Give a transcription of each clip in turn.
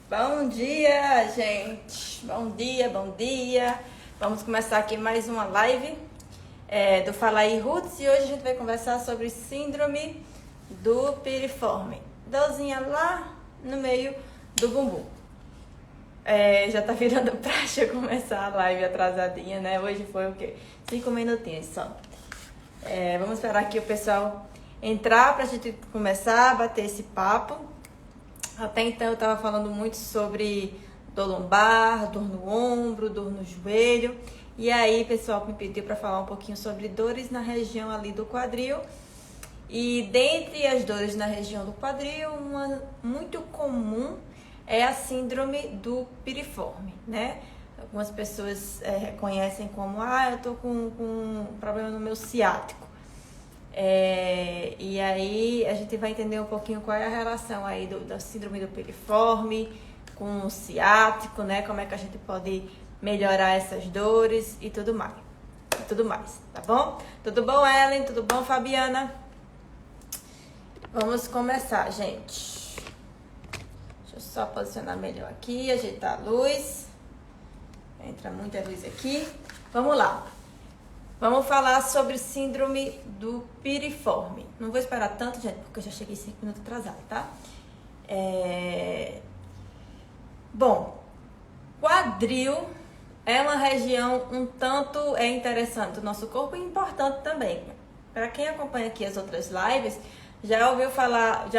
Bom dia, gente. Bom dia, bom dia. Vamos começar aqui mais uma live do Fala aí Roots. E hoje a gente vai conversar sobre síndrome do piriforme. Dorzinha lá no meio do bumbum. Já tá virando praxe eu começar a live atrasadinha, né? Hoje foi o quê? 5 minutinhos só. Vamos esperar aqui o pessoal entrar pra gente começar a bater esse papo. Até então eu estava falando muito sobre dor lombar, dor no ombro, dor no joelho. E aí o pessoal me pediu para falar um pouquinho sobre dores na região ali do quadril. E dentre as dores na região do quadril, uma muito comum é a síndrome do piriforme, né? Algumas pessoas reconhecem como, eu tô com um problema no meu ciático. E aí a gente vai entender um pouquinho qual é a relação aí da síndrome do piriforme com o ciático, né? Como é que a gente pode melhorar essas dores e tudo mais, tá bom? Tudo bom, Ellen? Tudo bom, Fabiana? Vamos começar, gente. Deixa eu só posicionar melhor aqui, ajeitar a luz. Entra muita luz aqui. Vamos lá. Vamos falar sobre síndrome do piriforme. Não vou esperar tanto, gente, porque eu já cheguei 5 minutos atrasada, tá? Bom, quadril é uma região um tanto interessante do nosso corpo e importante também. Para quem acompanha aqui as outras lives, já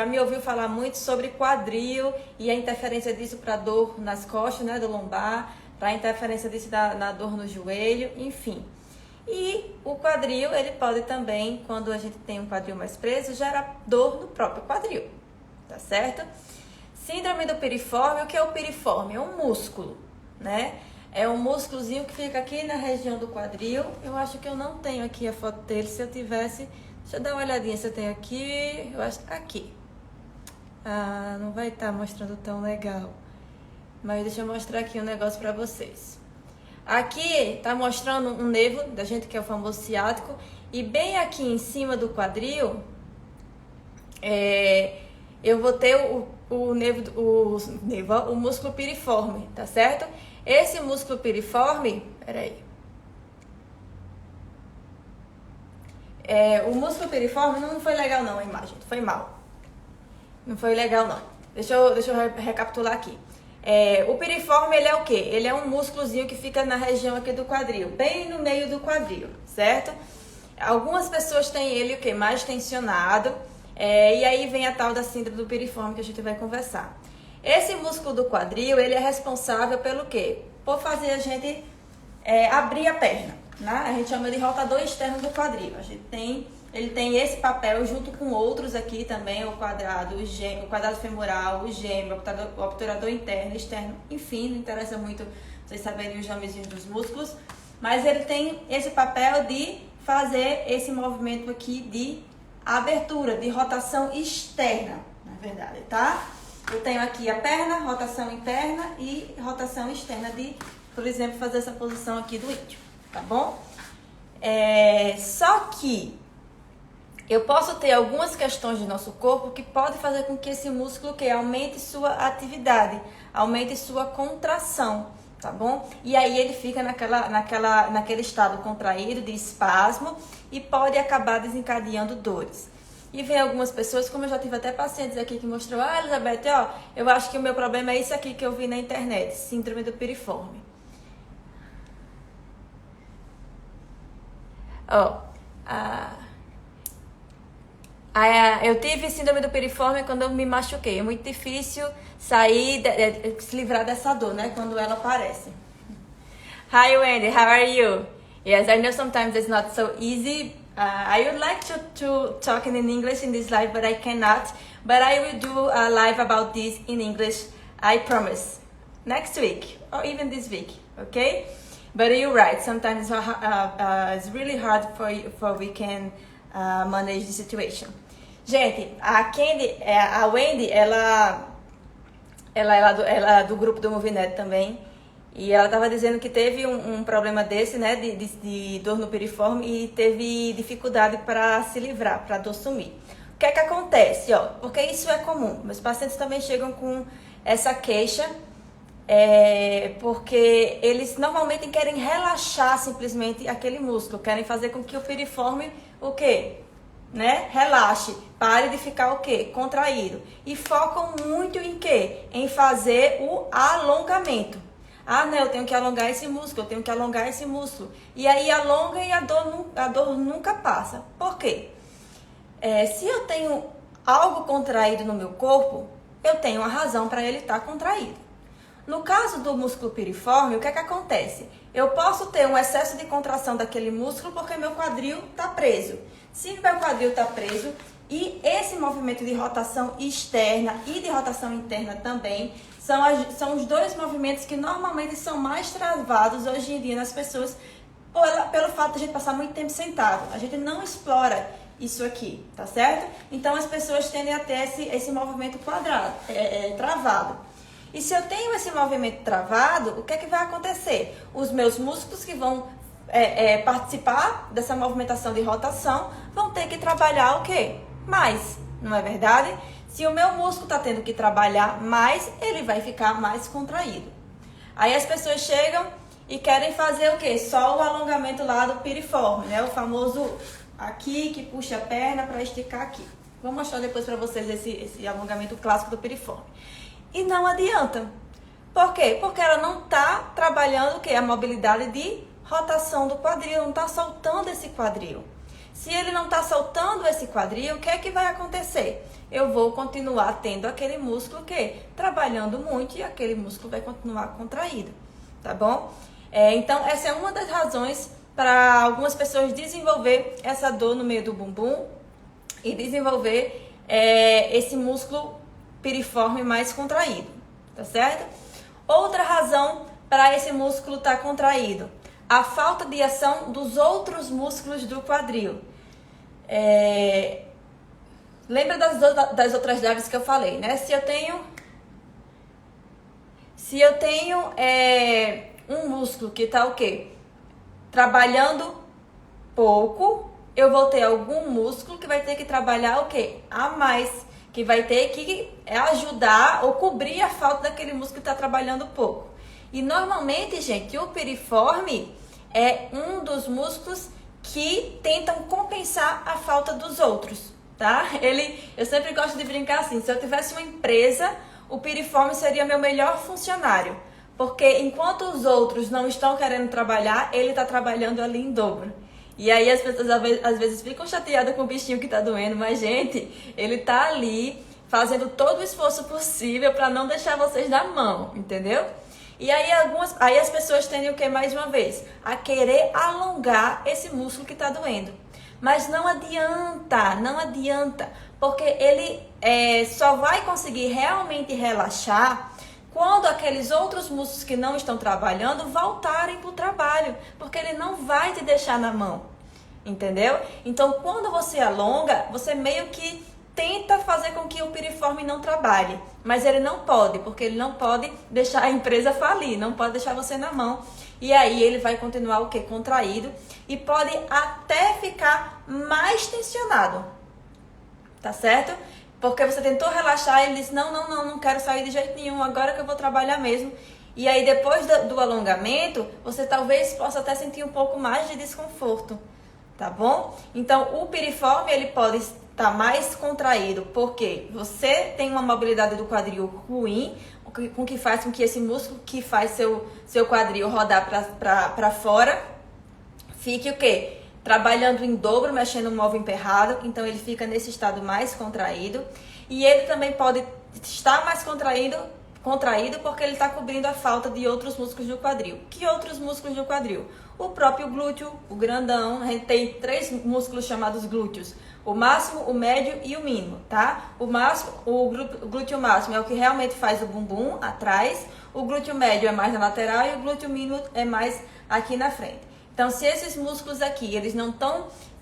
me ouviu falar muito sobre quadril e a interferência disso para dor nas costas, né, do lombar, para a interferência disso na dor no joelho, enfim. E o quadril, ele pode também, quando a gente tem um quadril mais preso, gerar dor no próprio quadril, tá certo? Síndrome do piriforme, o que é o piriforme? É um músculo, né? É um músculozinho que fica aqui na região do quadril. Eu acho que eu não tenho aqui a foto dele, se eu tivesse... Deixa eu dar uma olhadinha se eu tenho aqui, eu acho aqui. Não vai estar mostrando tão legal. Mas deixa eu mostrar aqui um negócio pra vocês. Aqui tá mostrando um nervo da gente que é o famoso ciático. E bem aqui em cima do quadril, eu vou ter o músculo piriforme, tá certo? Esse músculo piriforme, o músculo piriforme não foi legal não a imagem, foi mal. Não foi legal não. Deixa eu recapitular aqui. O piriforme, ele é o quê? Ele é um músculozinho que fica na região aqui do quadril, bem no meio do quadril, certo? Algumas pessoas têm ele o quê? Mais tensionado, e aí vem a tal da síndrome do piriforme que a gente vai conversar. Esse músculo do quadril, ele é responsável pelo quê? Por fazer a gente abrir a perna, né? A gente chama de rotador externo do quadril. Ele tem esse papel junto com outros aqui também, o quadrado femoral, o gêmeo, o obturador interno, externo, enfim, não interessa muito vocês saberem os nomezinhos dos músculos, mas ele tem esse papel de fazer esse movimento aqui de abertura, de rotação externa, na verdade, tá? Eu tenho aqui a perna, rotação interna e rotação externa de, por exemplo, fazer essa posição aqui do índio, tá bom? Só que eu posso ter algumas questões do nosso corpo que podem fazer com que esse músculo aumente sua atividade, aumente sua contração, tá bom? E aí ele fica naquele estado contraído de espasmo e pode acabar desencadeando dores. E vem algumas pessoas, como eu já tive até pacientes aqui que mostrou, Elizabeth, eu acho que o meu problema é isso aqui que eu vi na internet, síndrome do piriforme. Eu tive síndrome do piriforme quando eu me machuquei. É muito difícil sair, se livrar dessa dor, né? Quando ela aparece. Hi, Wendy. How are you? Yes, I know sometimes it's not so easy. I would like to talk in English in this live, but I cannot. But I will do a live about this in English, I promise. Next week, or even this week, okay? But you're right. Sometimes it's really hard for we can manage the situation. Gente, a Wendy, ela é do grupo do Movinet também. E ela estava dizendo que teve um problema desse, né, de dor no piriforme e teve dificuldade para se livrar, para a dor sumir. que é que acontece? Ó, porque isso é comum. Meus pacientes também chegam com essa queixa, porque eles normalmente querem relaxar simplesmente aquele músculo, querem fazer com que o piriforme, o quê? Né? Relaxe, pare de ficar o quê? Contraído. E focam muito em quê? Em fazer o alongamento. Ah, né, eu tenho que alongar esse músculo, eu tenho que alongar esse músculo. E aí alonga e a dor nunca passa. Por quê? Se eu tenho algo contraído no meu corpo, eu tenho uma razão para ele estar contraído. No caso do músculo piriforme, o que é que acontece? Eu posso ter um excesso de contração daquele músculo porque meu quadril está preso. Se meu quadril está preso e esse movimento de rotação externa e de rotação interna também são os dois movimentos que normalmente são mais travados hoje em dia nas pessoas pelo fato de a gente passar muito tempo sentado. A gente não explora isso aqui, tá certo? Então as pessoas tendem a ter esse movimento travado. E se eu tenho esse movimento travado, o que é que vai acontecer? Os meus músculos que vão participar dessa movimentação de rotação vão ter que trabalhar o quê? Mais, não é verdade? Se o meu músculo está tendo que trabalhar mais, ele vai ficar mais contraído. Aí as pessoas chegam e querem fazer o quê? Só o alongamento lá do piriforme, né? O famoso aqui que puxa a perna para esticar aqui. Vou mostrar depois para vocês esse alongamento clássico do piriforme. E não adianta. Por quê? Porque ela não está trabalhando o quê? A mobilidade de rotação do quadril, não está soltando esse quadril. Se ele não está soltando esse quadril, o que é que vai acontecer? Eu vou continuar tendo aquele músculo que trabalhando muito e aquele músculo vai continuar contraído, tá bom? Então, essa é uma das razões para algumas pessoas desenvolver essa dor no meio do bumbum e desenvolver esse músculo piriforme mais contraído, tá certo? Outra razão para esse músculo estar contraído, a falta de ação dos outros músculos do quadril. Lembra das outras chaves que eu falei, né? Se eu tenho um músculo que está o quê? Trabalhando pouco, eu vou ter algum músculo que vai ter que trabalhar o quê? A mais, que vai ter que ajudar ou cobrir a falta daquele músculo que está trabalhando pouco. E normalmente, gente, o piriforme é um dos músculos que tentam compensar a falta dos outros, tá? Eu sempre gosto de brincar assim, se eu tivesse uma empresa, o piriforme seria meu melhor funcionário, porque enquanto os outros não estão querendo trabalhar, ele está trabalhando ali em dobro. E aí as pessoas às vezes ficam chateadas com o bichinho que está doendo, mas gente, ele está ali fazendo todo o esforço possível para não deixar vocês na mão, entendeu? E aí as pessoas tendem o que mais uma vez? A querer alongar esse músculo que está doendo. Mas não adianta, porque ele só vai conseguir realmente relaxar quando aqueles outros músculos que não estão trabalhando voltarem para o trabalho, porque ele não vai te deixar na mão, entendeu? Então, quando você alonga, você meio que tenta fazer com que o piriforme não trabalhe, mas ele não pode, porque ele não pode deixar a empresa falir, não pode deixar você na mão. E aí ele vai continuar o quê? Contraído e pode até ficar mais tensionado, tá certo? Porque você tentou relaxar e ele disse, não quero sair de jeito nenhum, agora que eu vou trabalhar mesmo. E aí depois do alongamento, você talvez possa até sentir um pouco mais de desconforto, tá bom? Então o piriforme ele pode estar mais contraído porque você tem uma mobilidade do quadril ruim, com que faz com que esse músculo que faz seu quadril rodar para fora, fique o quê? Trabalhando em dobro, mexendo o móvel emperrado, então ele fica nesse estado mais contraído. E ele também pode estar mais contraído porque ele está cobrindo a falta de outros músculos do quadril. Que outros músculos do quadril? O próprio glúteo, o grandão, a gente tem 3 músculos chamados glúteos. O máximo, o médio e o mínimo, tá? O glúteo máximo é o que realmente faz o bumbum atrás, o glúteo médio é mais na lateral e o glúteo mínimo é mais aqui na frente. Então, se esses músculos aqui, eles não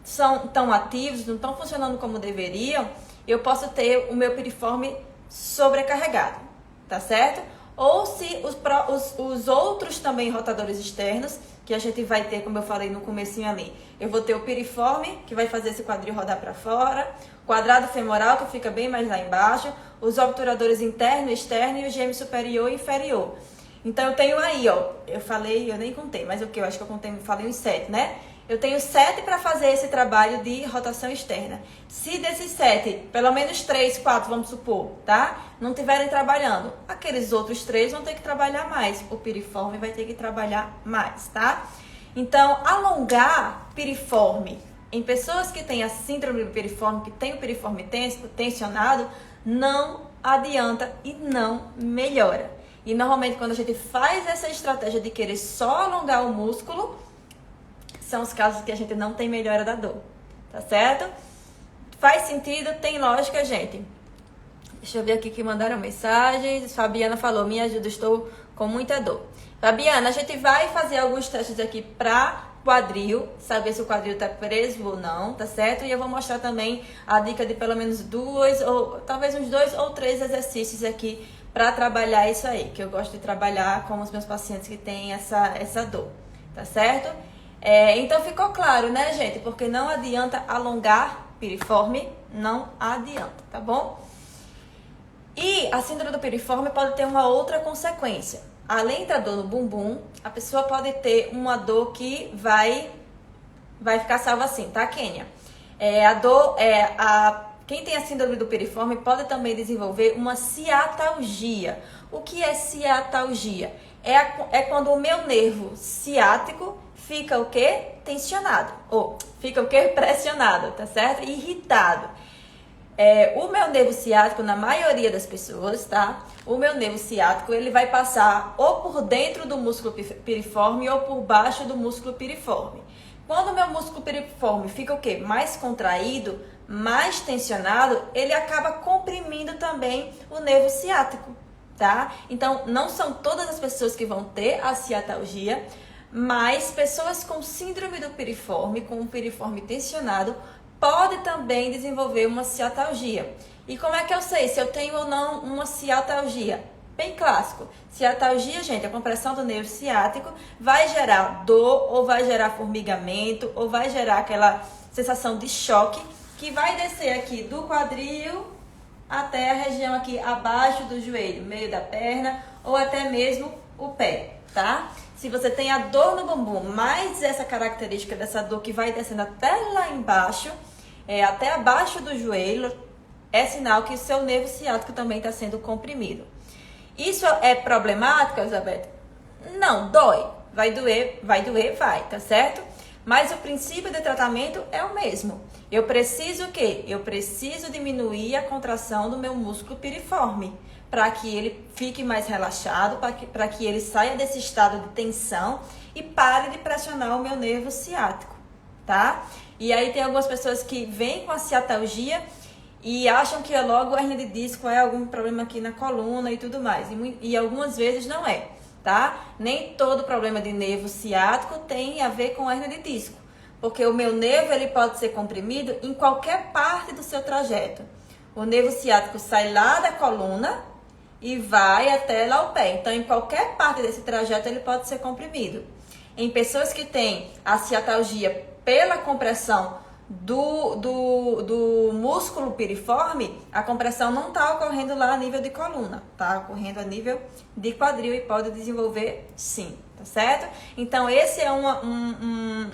são tão ativos, não estão funcionando como deveriam, eu posso ter o meu piriforme sobrecarregado, tá certo? ou se os outros também rotadores externos, que a gente vai ter, como eu falei no comecinho ali. Eu vou ter o piriforme, que vai fazer esse quadril rodar para fora, quadrado femoral, que fica bem mais lá embaixo, os obturadores interno e externo e o gêmeo superior e inferior. Então eu tenho aí, ó, eu falei, eu nem contei, mas o que eu acho que falei uns 7, né? Eu tenho 7 para fazer esse trabalho de rotação externa. Se desses 7, pelo menos 3, 4, vamos supor, tá? Não estiverem trabalhando, aqueles outros 3 vão ter que trabalhar mais. O piriforme vai ter que trabalhar mais, tá? Então, alongar piriforme em pessoas que têm a síndrome do piriforme, que tem o piriforme tensionado, não adianta e não melhora. E normalmente quando a gente faz essa estratégia de querer só alongar o músculo, são os casos que a gente não tem melhora da dor, tá certo? Faz sentido? Tem lógica, gente? Deixa eu ver aqui que mandaram mensagens. Fabiana falou, me ajuda, estou com muita dor. Fabiana, a gente vai fazer alguns testes aqui para quadril, saber se o quadril tá preso ou não, tá certo? E eu vou mostrar também a dica de pelo menos 2 ou talvez uns 2 ou 3 exercícios aqui para trabalhar isso aí, que eu gosto de trabalhar com os meus pacientes que têm essa dor, tá certo? Então ficou claro, né, gente? Porque não adianta alongar piriforme, não adianta, tá bom? E a síndrome do piriforme pode ter uma outra consequência. Além da dor no bumbum, a pessoa pode ter uma dor que vai ficar salva assim, tá, Kênia? Quem tem a síndrome do piriforme pode também desenvolver uma ciatalgia. O que é ciatalgia? É quando o meu nervo ciático fica o quê? Tensionado. Ou fica o quê? Pressionado, tá certo? Irritado. O meu nervo ciático, na maioria das pessoas, tá? O meu nervo ciático, ele vai passar ou por dentro do músculo piriforme ou por baixo do músculo piriforme. Quando o meu músculo piriforme fica o quê? Mais contraído, mais tensionado, ele acaba comprimindo também o nervo ciático, tá? Então, não são todas as pessoas que vão ter a ciatalgia, mas pessoas com síndrome do piriforme, com o piriforme tensionado, pode também desenvolver uma ciatalgia. E como é que eu sei se eu tenho ou não uma ciatalgia? Bem clássico. Ciatalgia, gente, a compressão do nervo ciático vai gerar dor, ou vai gerar formigamento, ou vai gerar aquela sensação de choque, que vai descer aqui do quadril até a região aqui abaixo do joelho, meio da perna, ou até mesmo o pé, tá? Se você tem a dor no bumbum, mais essa característica dessa dor que vai descendo até lá embaixo, até abaixo do joelho, é sinal que o seu nervo ciático também está sendo comprimido. Isso é problemático, Elizabeth? Não, dói. Vai doer, vai, tá certo? Mas o princípio de tratamento é o mesmo. Eu preciso o quê? Eu preciso diminuir a contração do meu músculo piriforme, para que ele fique mais relaxado, para que ele saia desse estado de tensão e pare de pressionar o meu nervo ciático, tá? E aí tem algumas pessoas que vêm com a ciatalgia e acham que é logo a hernia de disco, é algum problema aqui na coluna e tudo mais. E algumas vezes não é, tá? Nem todo problema de nervo ciático tem a ver com hernia de disco, porque o meu nervo ele pode ser comprimido em qualquer parte do seu trajeto. O nervo ciático sai lá da coluna e vai até lá o pé. Então, em qualquer parte desse trajeto, ele pode ser comprimido. Em pessoas que têm a ciatalgia pela compressão do músculo piriforme, a compressão não está ocorrendo lá a nível de coluna, está ocorrendo a nível de quadril e pode desenvolver sim, tá certo? Então, esse é um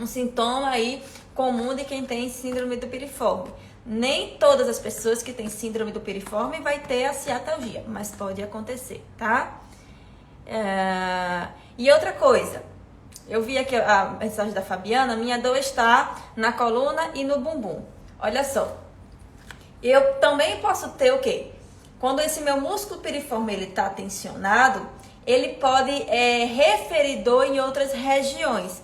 sintoma aí comum de quem tem síndrome do piriforme. Nem todas as pessoas que têm síndrome do piriforme vai ter a ciatalgia, mas pode acontecer, tá? E outra coisa, eu vi aqui a mensagem da Fabiana, minha dor está na coluna e no bumbum. Olha só, eu também posso ter o quê? Quando esse meu músculo piriforme ele está tensionado, ele pode referir dor em outras regiões.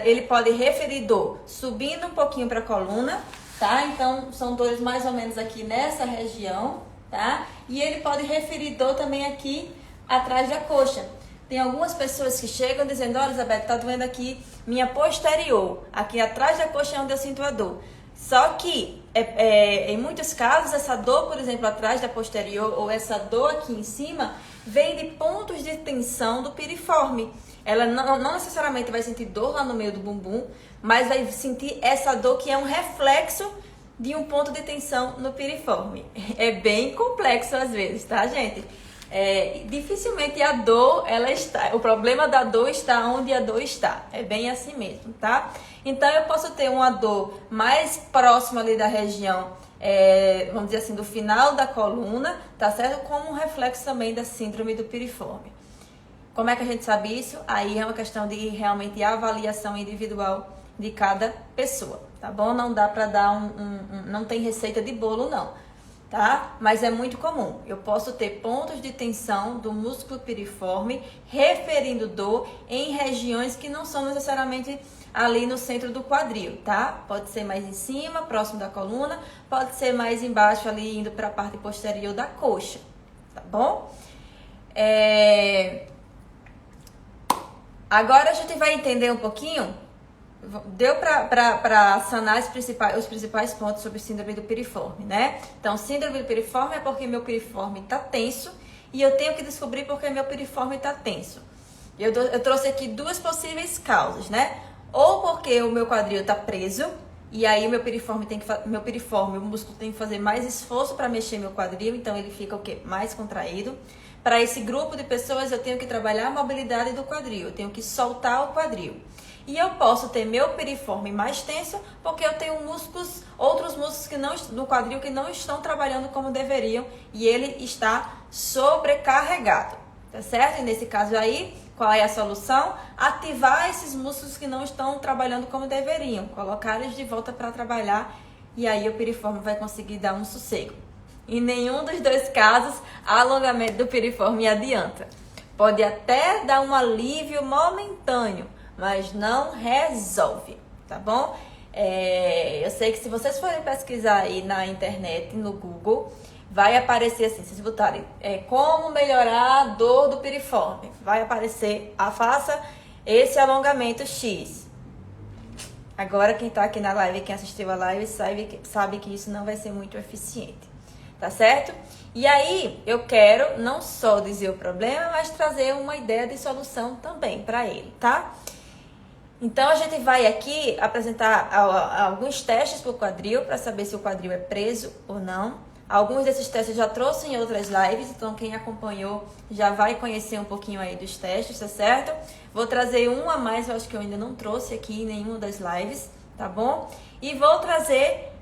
Ele pode referir dor subindo um pouquinho para a coluna, tá? Então, são dores mais ou menos aqui nessa região, tá? E ele pode referir dor também aqui atrás da coxa. Tem algumas pessoas que chegam dizendo, olha, Elizabeth, tá doendo aqui minha posterior. Aqui atrás da coxa é onde eu sinto a dor. Só que em muitos casos, essa dor, por exemplo, atrás da posterior ou essa dor aqui em cima, vem de pontos de tensão do piriforme. Ela não necessariamente vai sentir dor lá no meio do bumbum, mas vai sentir essa dor que é um reflexo de um ponto de tensão no piriforme. É bem complexo às vezes, tá, gente? Dificilmente a dor, o problema da dor está onde a dor está. É bem assim mesmo, tá? Então, eu posso ter uma dor mais próxima ali da região, vamos dizer assim, do final da coluna, tá certo? Como um reflexo também da síndrome do piriforme. Como é que a gente sabe isso? Aí é uma questão de realmente avaliação individual de cada pessoa, tá bom? Não dá pra dar não tem receita de bolo, não. Tá? Mas é muito comum. Eu posso ter pontos de tensão do músculo piriforme referindo dor em regiões que não são necessariamente ali no centro do quadril, tá? Pode ser mais em cima, próximo da coluna, pode ser mais embaixo ali, indo para a parte posterior da coxa, tá bom? Agora a gente vai entender um pouquinho. Deu para sanar os principais pontos sobre síndrome do piriforme, né? Então, síndrome do piriforme é porque meu piriforme está tenso e eu tenho que descobrir porque meu piriforme está tenso. Eu trouxe aqui duas possíveis causas, né? Ou porque o meu quadril está preso e aí o o músculo tem que fazer mais esforço para mexer meu quadril, então ele fica o quê? Mais contraído. Para esse grupo de pessoas eu tenho que trabalhar a mobilidade do quadril, eu tenho que soltar o quadril. E eu posso ter meu piriforme mais tenso porque eu tenho outros músculos no quadril que não estão trabalhando como deveriam e ele está sobrecarregado, tá certo? E nesse caso aí, qual é a solução? Ativar esses músculos que não estão trabalhando como deveriam, colocar eles de volta para trabalhar e aí o piriforme vai conseguir dar um sossego. Em nenhum dos dois casos, alongamento do piriforme adianta. Pode até dar um alívio momentâneo, mas não resolve, tá bom? Eu sei que se vocês forem pesquisar aí na internet, no Google, vai aparecer assim, se vocês botarem como melhorar a dor do piriforme, vai aparecer, faça esse alongamento X. Agora quem tá aqui na live, quem assistiu a live, sabe que isso não vai ser muito eficiente, tá certo? E aí, eu quero não só dizer o problema, mas trazer uma ideia de solução também para ele, tá? Então, a gente vai aqui apresentar alguns testes para o quadril, para saber se o quadril é preso ou não. Alguns desses testes eu já trouxe em outras lives, então quem acompanhou já vai conhecer um pouquinho aí dos testes, tá certo? Vou trazer um a mais, eu acho que eu ainda não trouxe aqui em nenhuma das lives, tá bom? E vou trazer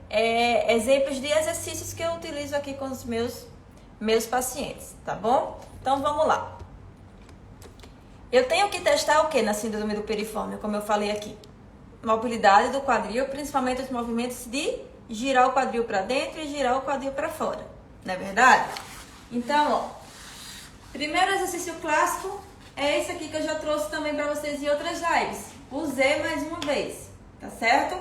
exemplos de exercícios que eu utilizo aqui com os meus pacientes, tá bom? Então, vamos lá. Eu tenho que testar o que na síndrome do piriforme, como eu falei aqui? Mobilidade do quadril, principalmente os movimentos de girar o quadril para dentro e girar o quadril para fora, não é verdade? Então, ó, primeiro exercício clássico é esse aqui que eu já trouxe também para vocês em outras lives. O Z mais uma vez, tá certo?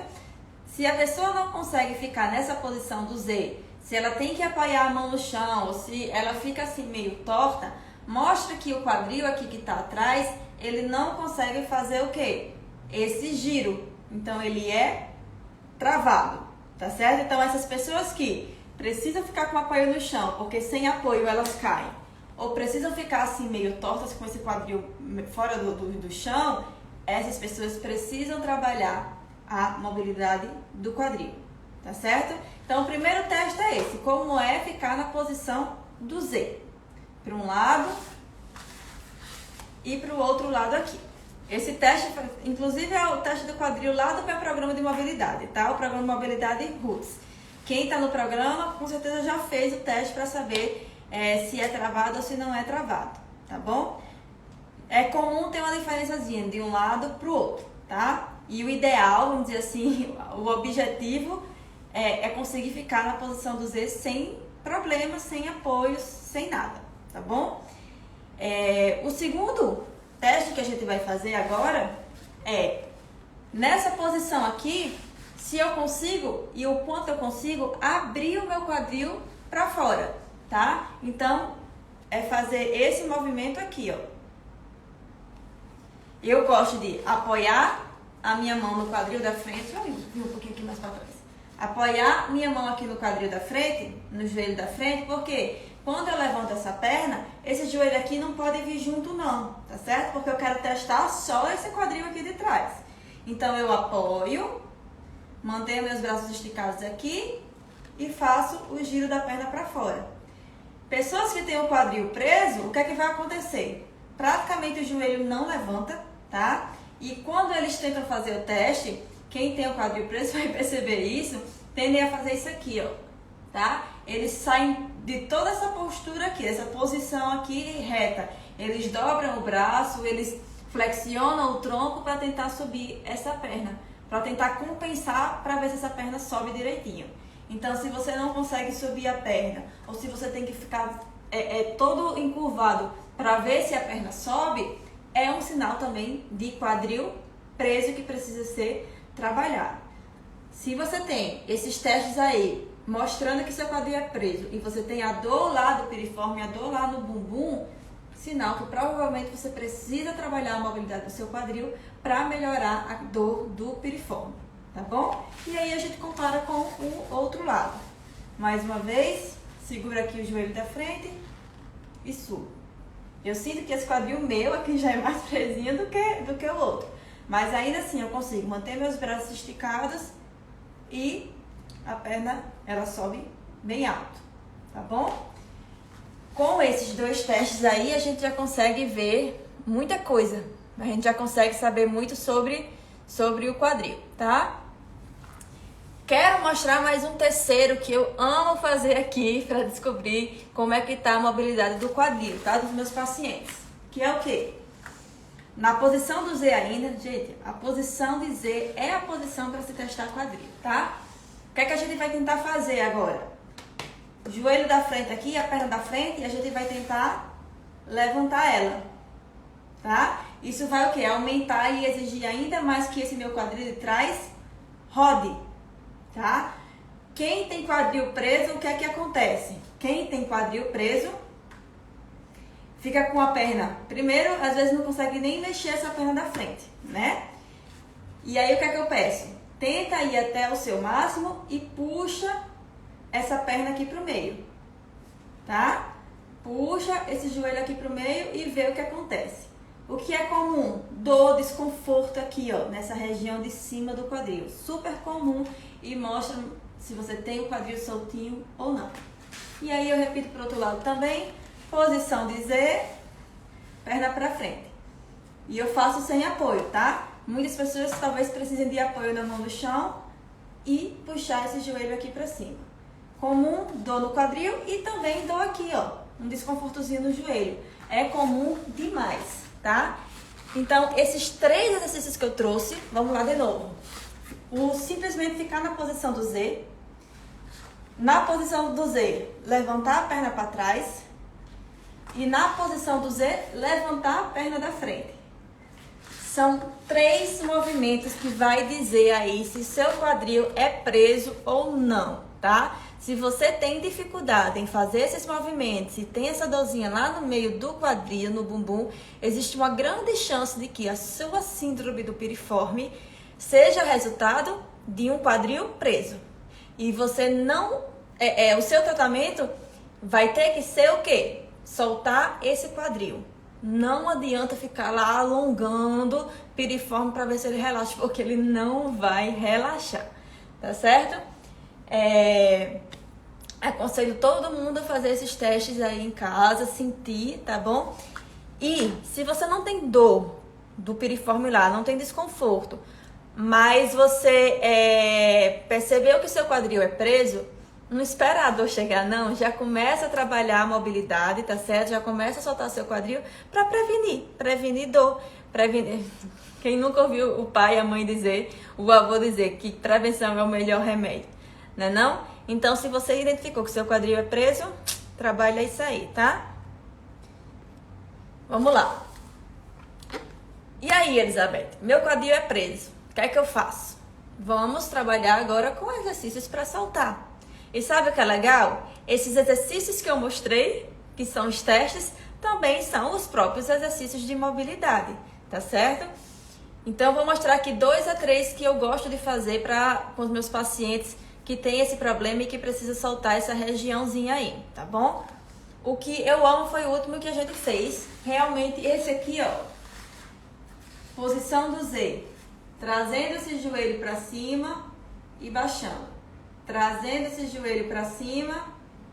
Se a pessoa não consegue ficar nessa posição do Z, se ela tem que apoiar a mão no chão ou se ela fica assim meio torta, mostra que o quadril aqui que está atrás, ele não consegue fazer o quê? Esse giro. Então, ele é travado, tá certo? Então, essas pessoas que precisam ficar com apoio no chão, porque sem apoio elas caem, ou precisam ficar assim meio tortas com esse quadril fora do chão, essas pessoas precisam trabalhar a mobilidade do quadril, tá certo? Então, o primeiro teste é esse, como é ficar na posição do Z. Para um lado e para o outro lado aqui. Esse teste, inclusive, é o teste do quadril lá do meu programa de mobilidade, tá? O programa de mobilidade Roots. Quem está no programa, com certeza já fez o teste para saber se é travado ou se não é travado, tá bom? É comum ter uma diferençazinha de um lado para o outro, tá? E o ideal, vamos dizer assim, o objetivo é conseguir ficar na posição do Z sem problemas, sem apoios, sem nada. Tá bom? O segundo teste que a gente vai fazer agora é nessa posição aqui, se eu consigo e o quanto eu consigo abrir o meu quadril para fora, tá? Então, é fazer esse movimento aqui, ó. Eu gosto de apoiar a minha mão no quadril da frente, deixa eu vir um pouquinho aqui mais para trás. apoiar minha mão aqui no quadril da frente, no joelho da frente, porque quando eu levanto essa perna, esse joelho aqui não pode vir junto não, tá certo? Porque eu quero testar só esse quadril aqui de trás. Então eu apoio, mantenho meus braços esticados aqui e faço o giro da perna para fora. Pessoas que têm o quadril preso, o que é que vai acontecer? Praticamente o joelho não levanta, tá? E quando eles tentam fazer o teste, quem tem o quadril preso vai perceber isso, tendem a fazer isso aqui, ó, tá? Eles saem de toda essa postura aqui, essa posição aqui reta. Eles dobram o braço, eles flexionam o tronco para tentar subir essa perna, para tentar compensar, para ver se essa perna sobe direitinho. Então, se você não consegue subir a perna, ou se você tem que ficar todo encurvado para ver se a perna sobe, é um sinal também de quadril preso que precisa ser trabalhado. Se você tem esses testes aí, mostrando que seu quadril é preso, e você tem a dor lá do piriforme, a dor lá no bumbum, sinal que provavelmente você precisa trabalhar a mobilidade do seu quadril para melhorar a dor do piriforme, tá bom? E aí a gente compara com o outro lado. Mais uma vez, segura aqui o joelho da frente e subo. Eu sinto que esse quadril meu aqui já é mais presinho do que o outro. Mas ainda assim eu consigo manter meus braços esticados e a perna ela sobe bem alto, tá bom? Com esses dois testes aí a gente já consegue ver muita coisa. A gente já consegue saber muito sobre o quadril, tá? Quero mostrar mais um terceiro que eu amo fazer aqui para descobrir como é que tá a mobilidade do quadril, tá? Dos meus pacientes. Que é o quê? Na posição do Z ainda, gente, a posição de Z é a posição para se testar quadril, tá? O que é que a gente vai tentar fazer agora? O joelho da frente aqui, a perna da frente, e a gente vai tentar levantar ela, tá? Isso vai o quê? Aumentar e exigir ainda mais que esse meu quadril de trás rode, tá? Quem tem quadril preso, o que é que acontece? Quem tem quadril preso fica com a perna, primeiro, às vezes não consegue nem mexer essa perna da frente, né? E aí o que é que eu peço? Tenta ir até o seu máximo e puxa essa perna aqui pro meio, tá? Puxa esse joelho aqui pro meio e vê o que acontece. O que é comum? Dor, desconforto aqui, ó, nessa região de cima do quadril. Super comum e mostra se você tem o quadril soltinho ou não. E aí eu repito pro outro lado também. Posição de Z, perna pra frente. E eu faço sem apoio, tá? Muitas pessoas talvez precisem de apoio na mão no chão e puxar esse joelho aqui pra cima. Comum, dor no quadril e também dor aqui, ó, um desconfortozinho no joelho. É comum demais, tá? Então, esses três exercícios que eu trouxe, vamos lá de novo. O simplesmente ficar na posição do Z. Na posição do Z, levantar a perna para trás. E na posição do Z, levantar a perna da frente. São três movimentos que vai dizer aí se seu quadril é preso ou não, tá? Se você tem dificuldade em fazer esses movimentos e tem essa dorzinha lá no meio do quadril, no bumbum, existe uma grande chance de que a sua síndrome do piriforme seja resultado de um quadril preso. E você não... o seu tratamento vai ter que ser o quê? Soltar esse quadril. Não adianta ficar lá alongando piriforme para ver se ele relaxa, porque ele não vai relaxar, tá certo? Aconselho todo mundo a fazer esses testes aí em casa, sentir, tá bom? E se você não tem dor do piriforme lá, não tem desconforto, mas você percebeu que o seu quadril é preso, não espera a dor chegar não, já começa a trabalhar a mobilidade, tá certo? Já começa a soltar seu quadril para prevenir dor, Quem nunca ouviu o pai e a mãe dizer, o avô dizer que prevenção é o melhor remédio, né não? Então, se você identificou que seu quadril é preso, trabalha isso aí, tá? Vamos lá. E aí, Elizabeth? Meu quadril é preso. O que é que eu faço? Vamos trabalhar agora com exercícios para soltar. E sabe o que é legal? Esses exercícios que eu mostrei, que são os testes, também são os próprios exercícios de mobilidade, tá certo? Então, eu vou mostrar aqui 2 a 3 que eu gosto de fazer com os meus pacientes que tem esse problema e que precisa soltar essa regiãozinha aí, tá bom? O que eu amo foi o último que a gente fez, realmente esse aqui, ó. Posição do Z, trazendo esse joelho para cima e baixando. Trazendo esse joelho para cima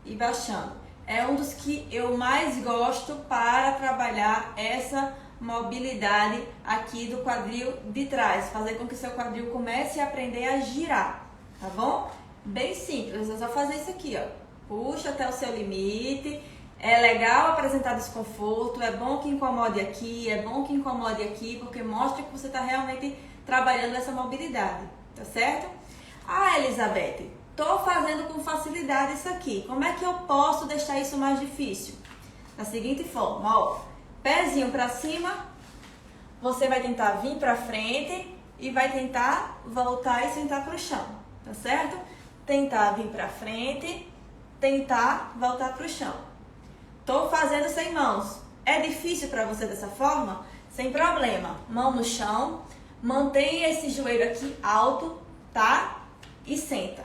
e baixando. É um dos que eu mais gosto para trabalhar essa mobilidade aqui do quadril de trás. Fazer com que seu quadril comece a aprender a girar, tá bom? Bem simples, é só fazer isso aqui, ó. Puxa até o seu limite. É legal apresentar desconforto, é bom que incomode aqui, é bom que incomode aqui, porque mostra que você está realmente trabalhando essa mobilidade, tá certo? Ah, Elizabeth, tô fazendo com facilidade isso aqui. Como é que eu posso deixar isso mais difícil? Da seguinte forma, ó. Pezinho para cima, você vai tentar vir para frente e vai tentar voltar e sentar para o chão, tá certo? Tentar vir para frente, tentar voltar para o chão. Tô fazendo sem mãos. É difícil para você dessa forma? Sem problema. Mão no chão, mantenha esse joelho aqui alto, tá? E senta.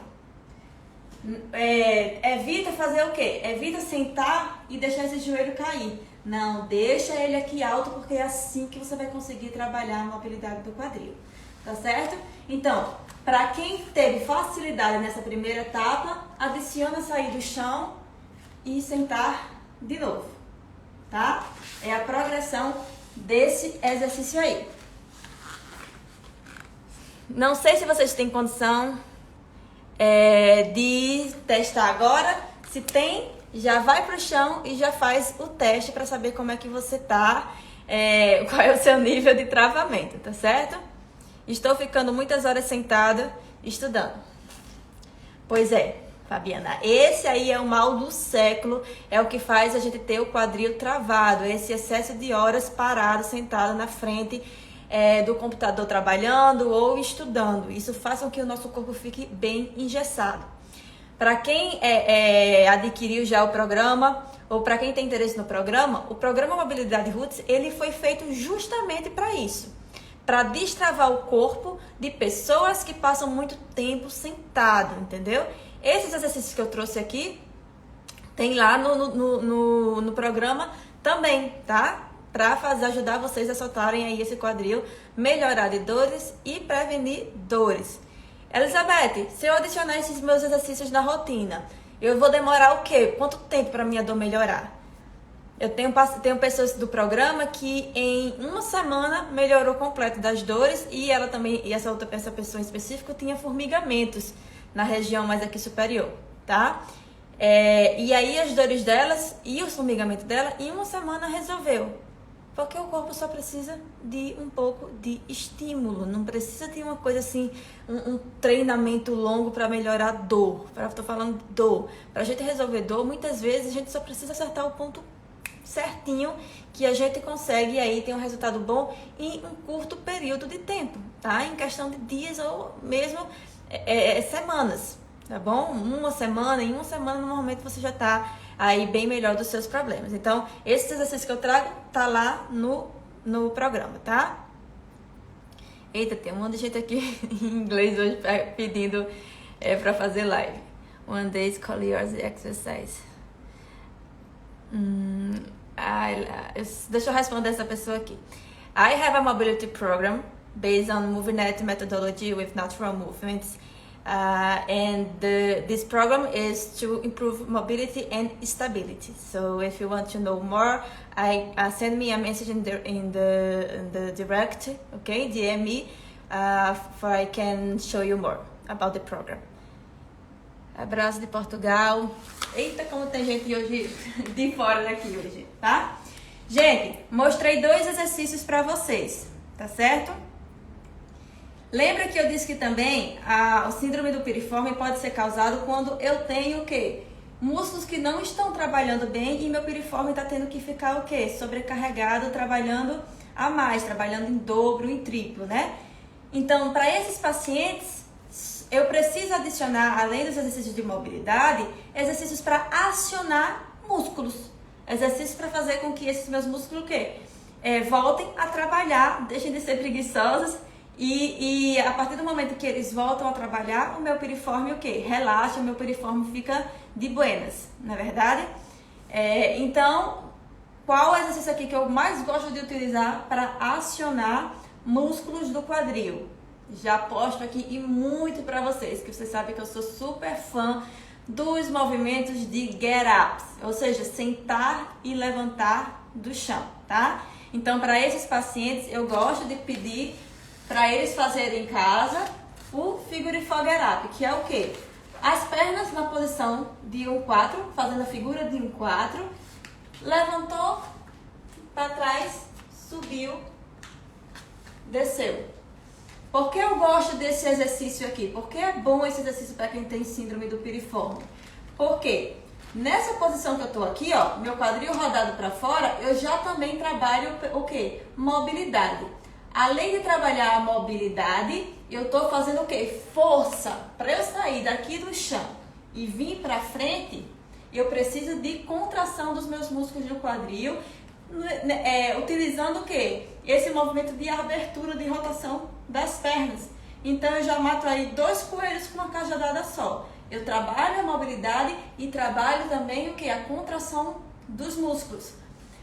Evita fazer o quê? Evita sentar e deixar esse joelho cair. Não, deixa ele aqui alto, porque é assim que você vai conseguir trabalhar a mobilidade do quadril. Tá certo? Então, para quem teve facilidade nessa primeira etapa, adiciona sair do chão e sentar de novo. Tá? É a progressão desse exercício aí. Não sei se vocês têm condição de testar agora. Se tem, já vai pro chão e já faz o teste para saber como é que você tá, qual é o seu nível de travamento, tá certo? Estou ficando muitas horas sentada estudando. Pois é, Fabiana, esse aí é o mal do século, é o que faz a gente ter o quadril travado, esse excesso de horas parado, sentado na frente do computador trabalhando ou estudando. Isso faz com que o nosso corpo fique bem engessado. Para quem adquiriu já o programa, ou para quem tem interesse no programa, o programa Mobilidade Roots, ele foi feito justamente para isso. Para destravar o corpo de pessoas que passam muito tempo sentado, entendeu? Esses exercícios que eu trouxe aqui, tem lá no programa também, tá? Para ajudar vocês a soltarem aí esse quadril, melhorar de dores e prevenir dores. Elizabeth, se eu adicionar esses meus exercícios na rotina, eu vou demorar o quê? Quanto tempo para minha dor melhorar? Eu tenho pessoas do programa que em uma semana melhorou completo das dores e ela também, e essa pessoa em específico tinha formigamentos na região mais aqui superior, tá? E aí as dores delas e o formigamento dela em uma semana resolveu. Porque o corpo só precisa de um pouco de estímulo, não precisa de uma coisa assim, um treinamento longo para melhorar a dor. Estou falando de dor. Para a gente resolver dor, muitas vezes a gente só precisa acertar o ponto certinho que a gente consegue aí ter um resultado bom em um curto período de tempo, tá? Em questão de dias ou mesmo semanas, tá bom? Em uma semana normalmente você já tá aí bem melhor dos seus problemas. Então, esse exercício que eu trago tá lá no programa, tá? Eita, tem um monte de gente aqui em inglês hoje pedindo para fazer live. One day call yours exercise. Deixa eu responder essa pessoa aqui. I have a mobility program based on MovieNet methodology with natural movements. This program is to improve mobility and stability. So if you want to know more, send me a message in the direct, okay? DM me, for I can show you more about the program. Abraço de Portugal. Eita, como tem gente hoje de fora daqui hoje, tá? Gente, mostrei 2 exercícios para vocês, tá certo? Lembra que eu disse que também o síndrome do piriforme pode ser causado quando eu tenho o quê? Músculos que não estão trabalhando bem e meu piriforme está tendo que ficar o quê? Sobrecarregado, trabalhando a mais, trabalhando em dobro, em triplo, né? Então, para esses pacientes, eu preciso adicionar, além dos exercícios de mobilidade, exercícios para acionar músculos. Exercícios para fazer com que esses meus músculos o quê? Voltem a trabalhar, deixem de ser preguiçosos E a partir do momento que eles voltam a trabalhar, o meu piriforme o quê? Relaxa, o meu piriforme fica de buenas, não é verdade? Então, qual é o exercício aqui que eu mais gosto de utilizar para acionar músculos do quadril? Já posto aqui e muito para vocês, que vocês sabem que eu sou super fã dos movimentos de get ups, ou seja, sentar e levantar do chão, tá? Então, para esses pacientes, eu gosto de pedir para eles fazerem em casa o figure four get up, que é o quê? As pernas na posição de 1-4, fazendo a figura de 1-4, levantou para trás, subiu, desceu. Por que eu gosto desse exercício aqui? Por que é bom esse exercício para quem tem síndrome do piriforme? Porque nessa posição que eu tô aqui, ó, meu quadril rodado para fora, eu já também trabalho o quê? Mobilidade. Além de trabalhar a mobilidade, eu tô fazendo o quê? Força. Para eu sair daqui do chão e vir para frente, eu preciso de contração dos meus músculos do quadril, utilizando o quê? Esse movimento de abertura, de rotação das pernas. Então eu já mato aí 2 coelhos com uma cajadada só. Eu trabalho a mobilidade e trabalho também o quê? A contração dos músculos.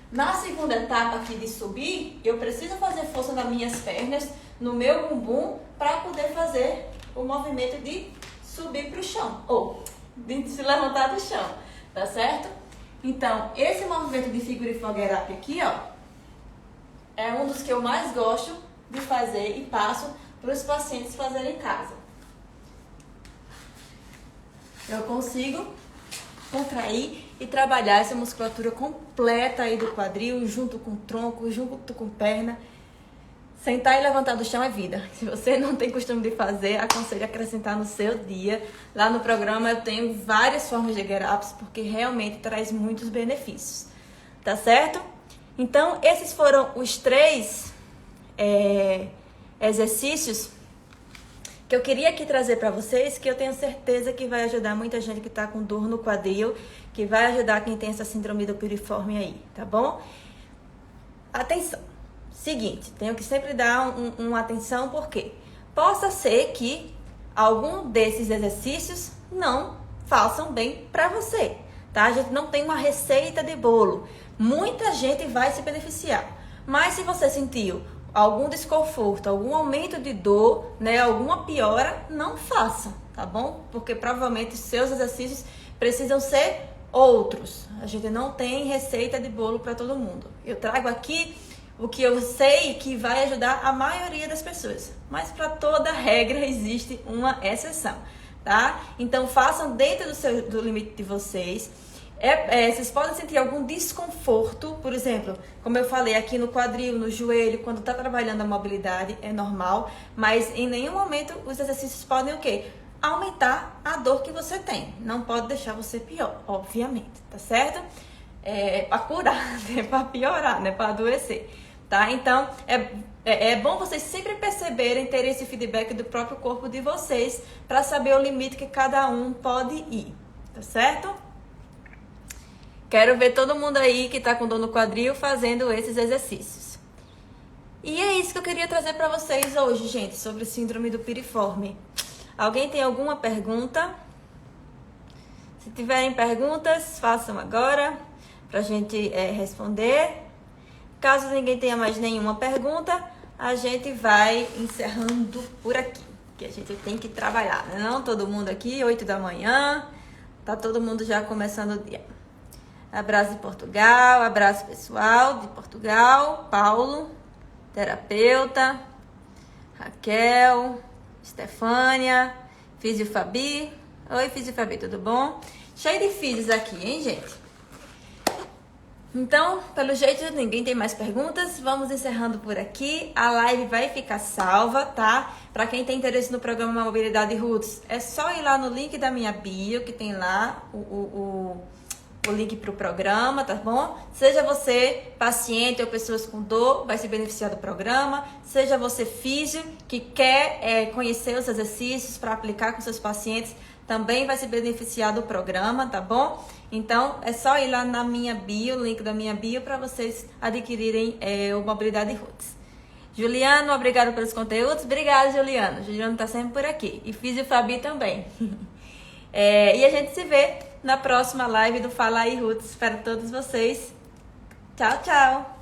Na segunda etapa aqui de subir, eu preciso fazer força nas minhas pernas, no meu bumbum, para poder fazer o movimento de subir para o chão, ou de se levantar do chão, tá certo? Então, esse movimento de figure four get up aqui, ó, é um dos que eu mais gosto de fazer e passo para os pacientes fazerem em casa. Eu consigo contrair e trabalhar essa musculatura completa aí do quadril, junto com o tronco, junto com a perna. Sentar e levantar do chão é vida. Se você não tem costume de fazer, aconselho a acrescentar no seu dia. Lá no programa eu tenho várias formas de get ups, porque realmente traz muitos benefícios. Tá certo? Então, esses foram os 3 exercícios que eu queria aqui trazer para vocês, que eu tenho certeza que vai ajudar muita gente que está com dor no quadril, que vai ajudar quem tem essa síndrome do piriforme aí, tá bom? Atenção! Seguinte, tenho que sempre dar uma atenção, porque possa ser que algum desses exercícios não façam bem para você, tá? A gente não tem uma receita de bolo. Muita gente vai se beneficiar, mas se você sentiu algum desconforto, algum aumento de dor, né, alguma piora, não faça, tá bom? Porque provavelmente seus exercícios precisam ser outros. A gente não tem receita de bolo para todo mundo. Eu trago aqui o que eu sei que vai ajudar a maioria das pessoas, mas para toda regra existe uma exceção, tá? Então façam dentro do limite de vocês. Vocês podem sentir algum desconforto, por exemplo, como eu falei, aqui no quadril, no joelho, quando está trabalhando a mobilidade, é normal, mas em nenhum momento os exercícios podem o quê? Aumentar a dor que você tem. Não pode deixar você pior, obviamente, tá certo? Para curar, não é para piorar, não é para adoecer, tá? Então, é bom vocês sempre perceberem, terem esse feedback do próprio corpo de vocês, para saber o limite que cada um pode ir, tá certo? Quero ver todo mundo aí que tá com dor no quadril fazendo esses exercícios. E é isso que eu queria trazer para vocês hoje, gente, sobre síndrome do piriforme. Alguém tem alguma pergunta? Se tiverem perguntas, façam agora pra gente responder. Caso ninguém tenha mais nenhuma pergunta, a gente vai encerrando por aqui, que a gente tem que trabalhar, né? Não todo mundo aqui, 8 da manhã, tá todo mundo já começando o dia. Abraço de Portugal, abraço pessoal de Portugal, Paulo, terapeuta, Raquel, Estefânia, Físio Fabi. Oi, Físio Fabi, tudo bom? Cheio de físios aqui, hein, gente? Então, pelo jeito, ninguém tem mais perguntas. Vamos encerrando por aqui. A live vai ficar salva, tá? Para quem tem interesse no programa Mobilidade Roots, é só ir lá no link da minha bio, que tem lá o link para o programa, tá bom? Seja você paciente ou pessoas com dor, vai se beneficiar do programa. Seja você físio, que quer conhecer os exercícios para aplicar com seus pacientes, também vai se beneficiar do programa, tá bom? Então, é só ir lá na minha bio, o link da minha bio, para vocês adquirirem o Mobilidade Roots. Juliano, obrigado pelos conteúdos. Obrigada, Juliano. Juliano tá sempre por aqui. E Fiz e Fabi também. E a gente se vê na próxima live do Fala aí, Roots. Espero todos vocês. Tchau, tchau.